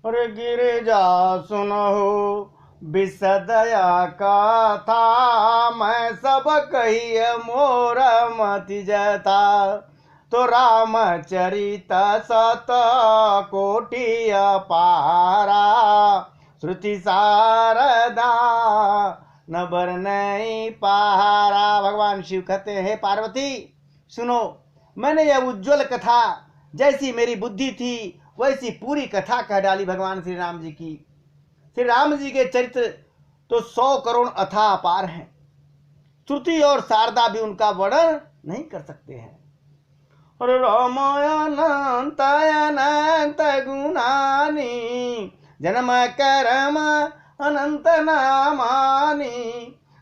अरे गिरिजा सुनहो विसदया कथा, मैं सब कहिय मोर मति जता। तो रामचरित सत कोटि अपारा, श्रुति शारदा न बरनई पहारा। भगवान शिव कहते हैं, पार्वती सुनो, मैंने यह उज्ज्वल कथा जैसी मेरी बुद्धि थी वैसी पूरी कथा कह डाली भगवान श्री राम जी की। श्री राम जी के चरित्र तो 100 करोड़ अथाह अपार हैं, श्रुति और शारदा भी उनका वर्णन नहीं कर सकते हैं। और रामायणंत अनंत गुणानी, जन्म कर्म अनंत नामानी।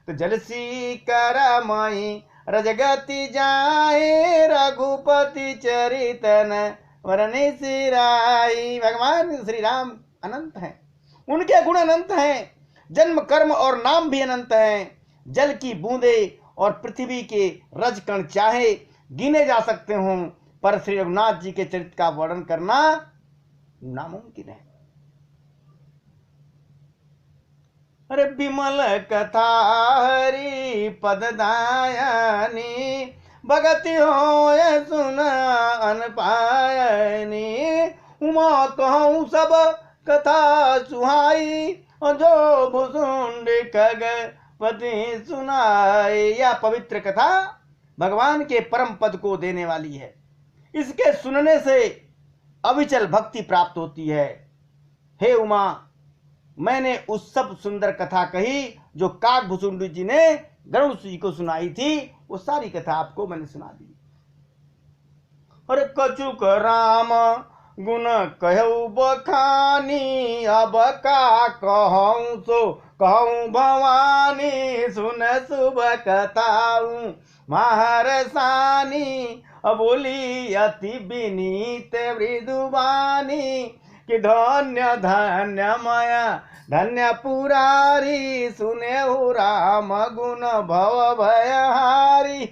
तो जलसी करमई रजगति जाए, रघुपति चरितन वरने सिराई। भगवान श्री राम अनंत हैं, उनके गुण अनंत हैं, जन्म कर्म और नाम भी अनंत हैं। जल की बूंदे और पृथ्वी के रज कण चाहे गिने जा सकते हों, पर श्री रघुनाथ जी के चरित्र का वर्णन करना नामुमकिन है। अरे विमल कथा हरि पददायनी, भगति हो सुन अनपायनी। उमा कहूँ सब कथा सुहाई, जो भुसुंड खगपति सुनाई। यह पवित्र कथा भगवान के परम पद को देने वाली है, इसके सुनने से अविचल भक्ति प्राप्त होती है। हे उमा, मैंने उस सब सुंदर कथा कही जो काकभुसुंड जी ने गरुड़ जी को सुनाई थी, वो सारी कथा आपको मैंने सुना दी। और कछुक राम गुण कहु बखानी, अब का कहूँ सो कहूँ भवानी। सुन शुभ कथाऊँ महारसानी, बोली अति विनीत मृदुबानी। कि धन्य धन्य माया धन्य पुरारी, सुने हो राम गुण भव भयहारी।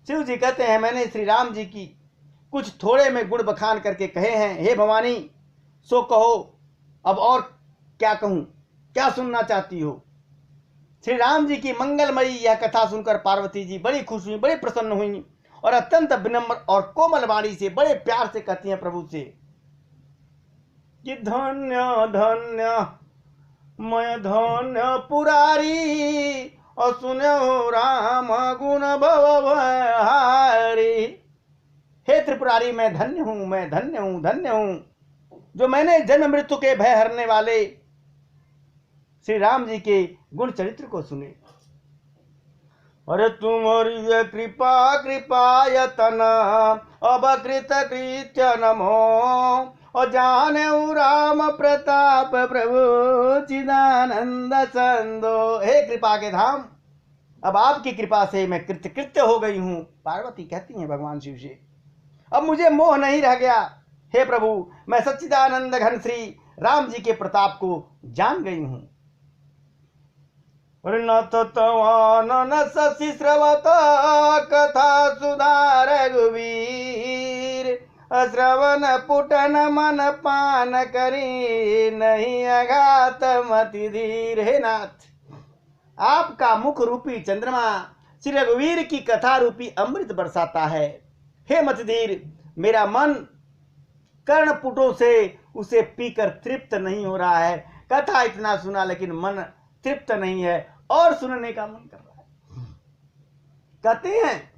शिव जी कहते हैं, मैंने श्री राम जी की कुछ थोड़े में गुण बखान करके कहे हैं। हे भवानी, सो कहो, अब और क्या कहूं, क्या सुनना चाहती हो। श्री राम जी की मंगलमयी यह कथा सुनकर पार्वती जी बड़ी खुश हुई, बड़ी प्रसन्न हुई और अत्यंत विनम्र और कोमल वाणी से बड़े प्यार से कहती हैं प्रभु से कि धन्य धन्य मैं धन्य पुरारी, और सुनो राम गुण भव भयहारी। हे त्रिपुरारी, मैं धन्य हूं, मैं धन्य हूं, धन्य हूं, जो मैंने जन्म मृत्यु के भय हरने वाले श्री राम जी के गुण चरित्र को सुने। अरे तुम्हारी कृपा कृपायतन, अब कृत कृत्य नमो। और जाने राम प्रताप प्रभु चिदानंद संदो। हे कृपा के धाम, अब आपकी कृपा से मैं कृत्य हो गई हूं। पार्वती कहती हैं भगवान शिव से, अब मुझे मोह नहीं रह गया। हे प्रभु, मैं सच्चिदानंद घन श्री राम जी के प्रताप को जान गई हूं। नथ तवान न शशि श्रवत कथा सुधा रघुवीर। श्रवण पुटन मन पान करी, नहीं अघात मति धीर। हे नाथ, आपका मुख रूपी चंद्रमा श्री रघुवीर की कथा रूपी अमृत बरसाता है। हे मतधीर, मेरा मन कर्णपुटों से उसे पीकर तृप्त नहीं हो रहा है। कथा इतना सुना लेकिन मन तृप्त नहीं है और सुनने का मन कर रहा है। कहते हैं,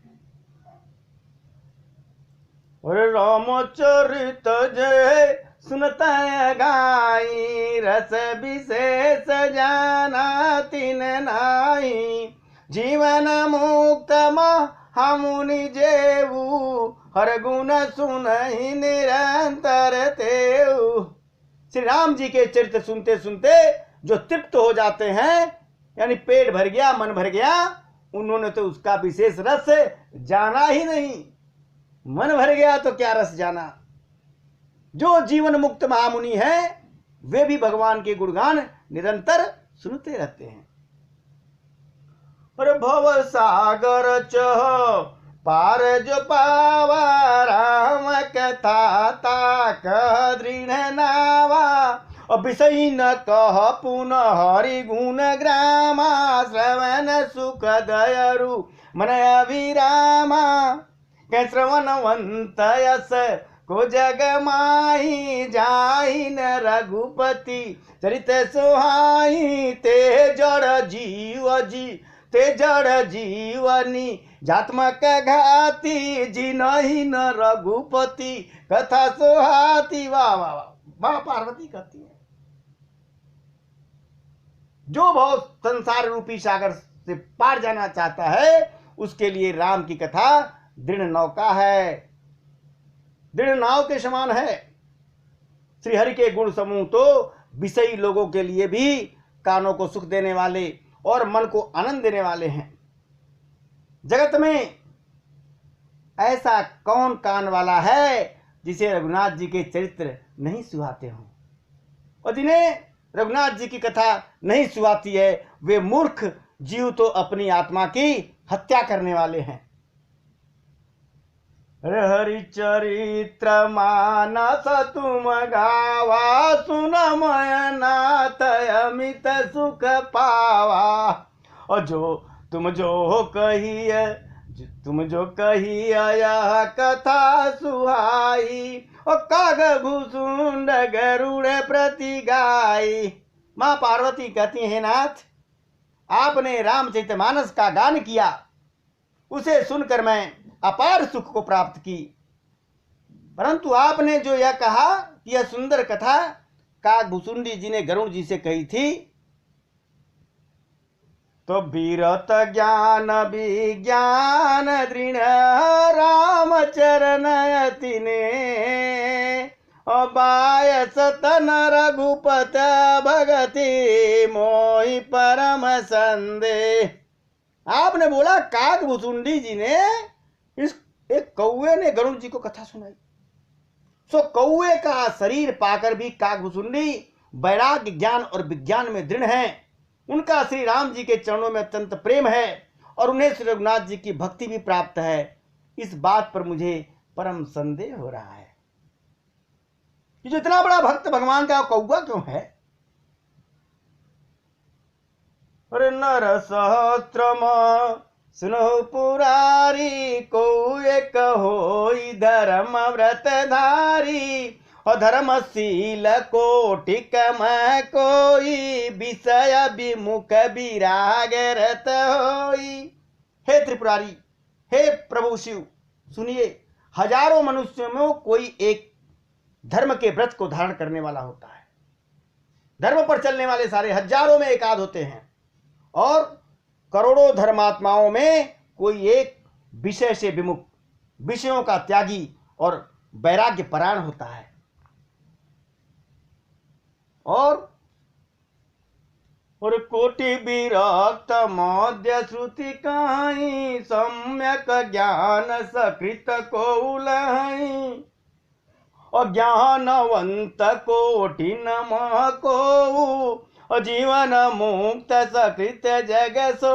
अरे रामचरित जय सुनता गाई, रस विशेष जाना तिन नाई। जीवन मुक्त मुनि जेऊ, हर गुण सुनहि निरंतर तेऊ। श्री राम जी के चरित्र सुनते सुनते जो तृप्त हो जाते हैं, यानी पेट भर गया, मन भर गया, उन्होंने तो उसका विशेष रस जाना ही नहीं। मन भर गया तो क्या रस जाना। जो जीवन मुक्त महामुनि है वे भी भगवान के गुणगान निरंतर सुनते रहते हैं। और भव सागर चह पार जो पावा राम कथा ताक दृढ़ नावा। और विषय न कह पुनः हरि गुण ग्रामा। श्रवण सुख दयरु मन अभिरामा। कै श्रवणवंत यस को जग माही। जाहि न रघुपति चरित सुहाई। ते जड़ जीवनी जात्मक घाती। जिनहि न रघुपति कथा सुहाती। वाह वाह वाह। माँ पार्वती कहती है, जो भव संसार रूपी सागर से पार जाना चाहता है उसके लिए राम की कथा दृढ़ नौका है, दृढ़ नाव के समान है। श्री हरि के गुण समूह तो विषयी लोगों के लिए भी कानों को सुख देने वाले और मन को आनंद देने वाले हैं। जगत में ऐसा कौन कान वाला है जिसे रघुनाथ जी के चरित्र नहीं सुहाते हों, और जिन्हें रघुनाथ जी की कथा नहीं सुहाती है वे मूर्ख जीव तो अपनी आत्मा की हत्या करने वाले हैं। हरि चरित्र मानस तुम गावा। सुन मय नाथ अमित सुख पावा। और तुम जो कही यह कथा सुहाई। और काग भूसुंड गरुड़ प्रति गाई। माँ पार्वती कहती है, नाथ आपने रामचरितमानस का गान किया, उसे सुनकर मैं अपार सुख को प्राप्त की। परंतु आपने जो यह कहा कि यह सुंदर कथा कागभूसुंडी जी ने गरुड़ जी से कही थी, तो वीरत ज्ञान विज्ञान दृढ़ राम चरण अति ने। बायस तन रघुपत भगति मोहि परम संदेह। आपने बोला कागभूसुंडी जी ने इस एक कौवे ने गरुड़ जी को कथा सुनाई। सो कौवे का शरीर पाकर भी कागभूसुंडी वैराग्य ज्ञान और विज्ञान में दृढ़ हैं। उनका श्री राम जी के चरणों में अत्यंत प्रेम है और उन्हें श्री रघुनाथ जी की भक्ति भी प्राप्त है। इस बात पर मुझे परम संदेह हो रहा है कि जो इतना बड़ा भक्त भगवान का कौवा क्यों है। अरे नर सहस्त्रम सुनो पुरारी। को एक होई धर्म व्रत धारी। और धर्मशील कोटिक में कोई विषय विमुख विराग रत होई। हे त्रिपुरारी, हे प्रभु शिव, सुनिए, हजारों मनुष्यों में कोई एक धर्म के व्रत को धारण करने वाला होता है। धर्म पर चलने वाले सारे हजारों में एकाध होते हैं और करोड़ों धर्मात्माओं में कोई एक विषय से विमुख, विषयों का त्यागी और वैराग्य परायण होता है। और कोटि विरक्त मध्य श्रुति कहीं। सम्यक ज्ञान सकृत को उलहीं। और ज्ञानवंत कोटि नम को। जीवन मुक्त सकृत जग सो।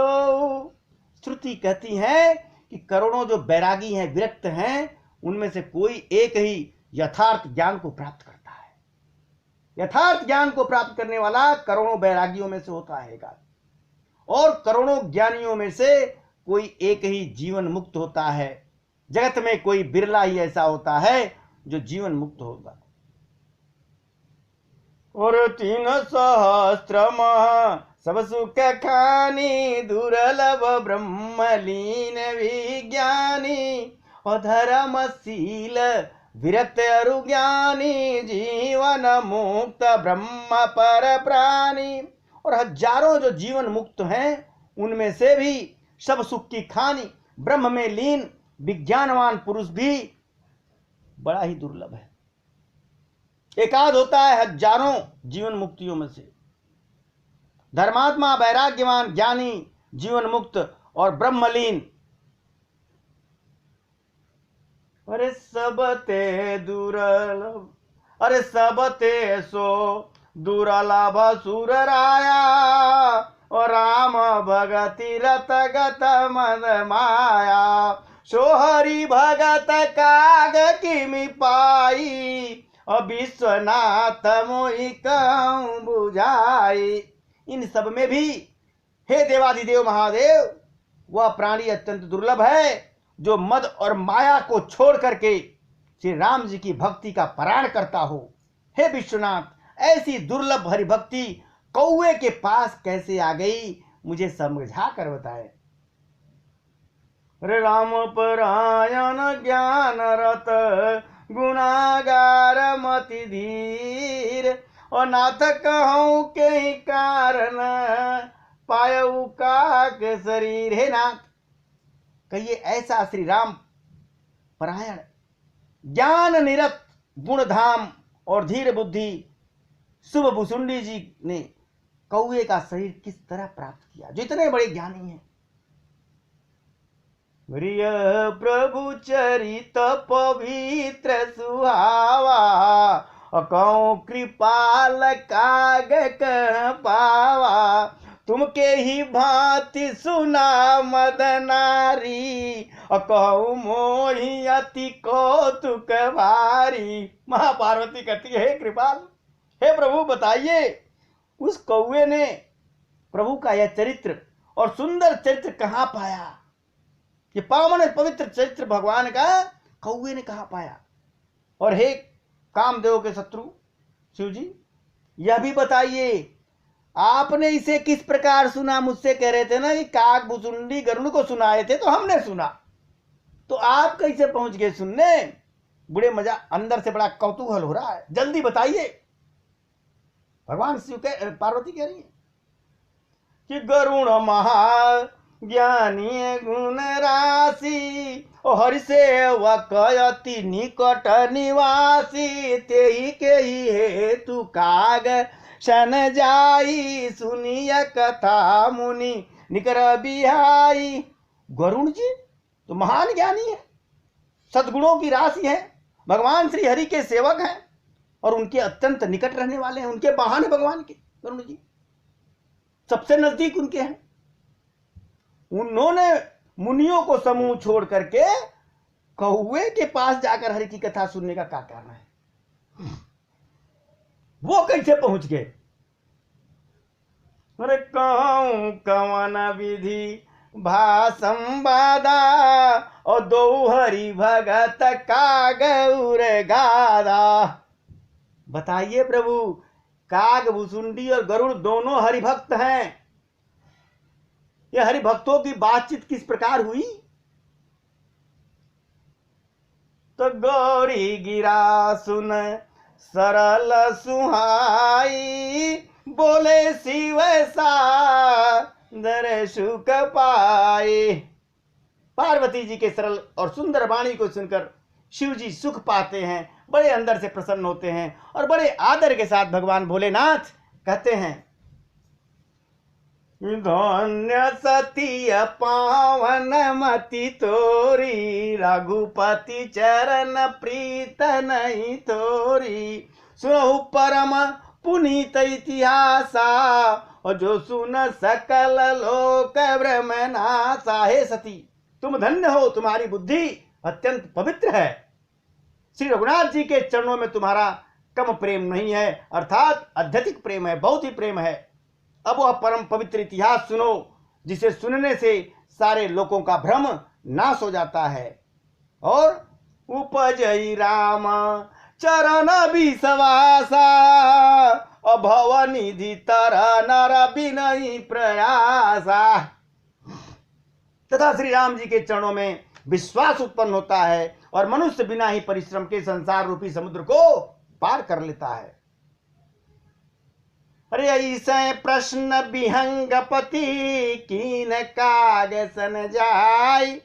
श्रुति कहती है कि करोड़ों जो बैरागी हैं, विरक्त हैं, उनमें से कोई एक ही यथार्थ ज्ञान को प्राप्त करता है। यथार्थ ज्ञान को प्राप्त करने वाला करोड़ों बैरागियों में से होता है और करोड़ों ज्ञानियों में से कोई एक ही जीवन मुक्त होता है। जगत में कोई बिरला ही ऐसा होता है जो जीवन मुक्त होगा। और 3 सहस्त्र सब सुख खानी। दुर्लभ ब्रह्मलीन विज्ञानी। और धर्मशील विरक्त अरुज्ञानी। जीवन मुक्त ब्रह्म पर प्राणी। और हजारों जो जीवन मुक्त हैं उनमें से भी सब सुख की खानी ब्रह्म में लीन विज्ञानवान पुरुष भी बड़ा ही दुर्लभ है। एकाध होता है हजारों जीवन मुक्तियों में से। धर्मात्मा, वैराग्यवान, ज्ञानी, जीवन मुक्त और ब्रह्मलीन। अरे सबते दुर्लभ, अरे सबते सो दुर्लभ सुर राया। और राम भगति रत गत मद माया। सोहरी भगत काग किमि पाई, और विश्वनाथ मोहि कहूँ बुझाई। इन सब में भी हे देवाधिदेव महादेव, वह प्राणी अत्यंत दुर्लभ है जो मद और माया को छोड़ करके श्री राम जी की भक्ति का पारायण करता हो। हे विश्वनाथ, ऐसी दुर्लभ हरि भक्ति कौवे के पास कैसे आ गई, मुझे समझा कर बताए। राम परायण ज्ञान रत गुनागार मति धीर, और नाथ कहूँ के कारण पायऊ का के शरीर। हे नाथ, कहिए ऐसा श्री राम परायण ज्ञान निरत गुणधाम और धीर बुद्धि शुभ भुसुंडी जी ने कौए का शरीर किस तरह प्राप्त किया, जो इतने बड़े ज्ञानी हैं। प्रिय प्रभु चरित पवित्र सुहावा, कहूँ कृपाल काग कह पावा, तुमके ही भांति सुना मदनारी, कहूँ मोहि अति कौतुक भारी। महापार्वती कहती है, हे कृपाल, हे प्रभु बताइए, उस कौवे ने प्रभु का यह चरित्र और सुंदर चरित्र कहाँ पाया? ये पावन पवित्र चरित्र भगवान का कौवे ने कहाँ पाया? और हे कामदेव के शत्रु शिव जी, यह भी बताइए, आपने इसे किस प्रकार सुना? मुझसे कह रहे थे ना कि काग भुसुंडी गरुड़ को सुनाए थे, तो हमने सुना, तो आप कैसे पहुंच गए सुनने? बड़े मजा, अंदर से बड़ा कौतूहल हो रहा है, जल्दी बताइए। भगवान शिव के पार्वती कह रही है कि गरुण महा ज्ञानी गुण राशि, हरि सेवक अति निकट निवासी, तेहि के ही हेतु काग शन जाई, सुनिय कथा मुनि निकर बिहाई। गरुण जी तो महान ज्ञानी है, सद्गुणों की राशि है, भगवान श्री हरि के सेवक हैं और उनके अत्यंत निकट रहने वाले हैं, उनके वाहन है भगवान के। गरुण जी सबसे नजदीक उनके हैं। उन्होंने मुनियों को समूह छोड़ करके कौवे के पास जाकर हरि की कथा सुनने का क्या कारण है? वो कैसे पहुंच गए? अरे कहूं कवन विधि भासंवादा, और दो हरि भगत काग उर गादा। बताइए प्रभु, काग भुसुंडी और गरुड़ दोनों हरिभक्त हैं। ये हरिभक्तों की बातचीत किस प्रकार हुई? तो गौरी गिरा सुन सरल सुहाई, बोले शिव सादर सुख पाए। पार्वती जी के सरल और सुंदर वाणी को सुनकर शिव जी सुख पाते हैं, बड़े अंदर से प्रसन्न होते हैं और बड़े आदर के साथ भगवान भोलेनाथ कहते हैं, धन्य सती पावन मति तोरी, रघुपति चरण प्रीत नहीं तोरी, सुनहु परम पुनीत इतिहासा, और जो सुन सकल लोक ब्रह्मनासा। हे सती, तुम धन्य हो, तुम्हारी बुद्धि अत्यंत पवित्र है। श्री रघुनाथ जी के चरणों में तुम्हारा कम प्रेम नहीं है, अर्थात अत्यधिक प्रेम है, बहुत ही प्रेम है। अब वह परम पवित्र इतिहास सुनो, जिसे सुनने से सारे लोगों का भ्रम नाश हो जाता है। और उपजई राम चरण विश्वासा, अभव निधि तर नर बिनहि प्रयासा। तथा श्री राम जी के चरणों में विश्वास उत्पन्न होता है और मनुष्य बिना ही परिश्रम के संसार रूपी समुद्र को पार कर लेता है। अरे ऐसे प्रश्न विहंगपति कीन काग सन जाय,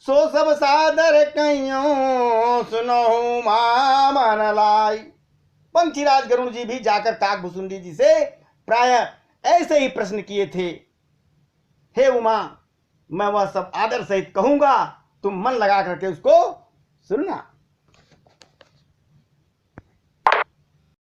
सो सब सादर कहियो सुनो मन लाई। पंथीराज गरुड़ जी भी जाकर काग भुसुंडी जी से प्राय ऐसे ही प्रश्न किए थे। हे उमा, मैं वह सब आदर सहित कहूंगा, तुम मन लगा करके उसको सुनना।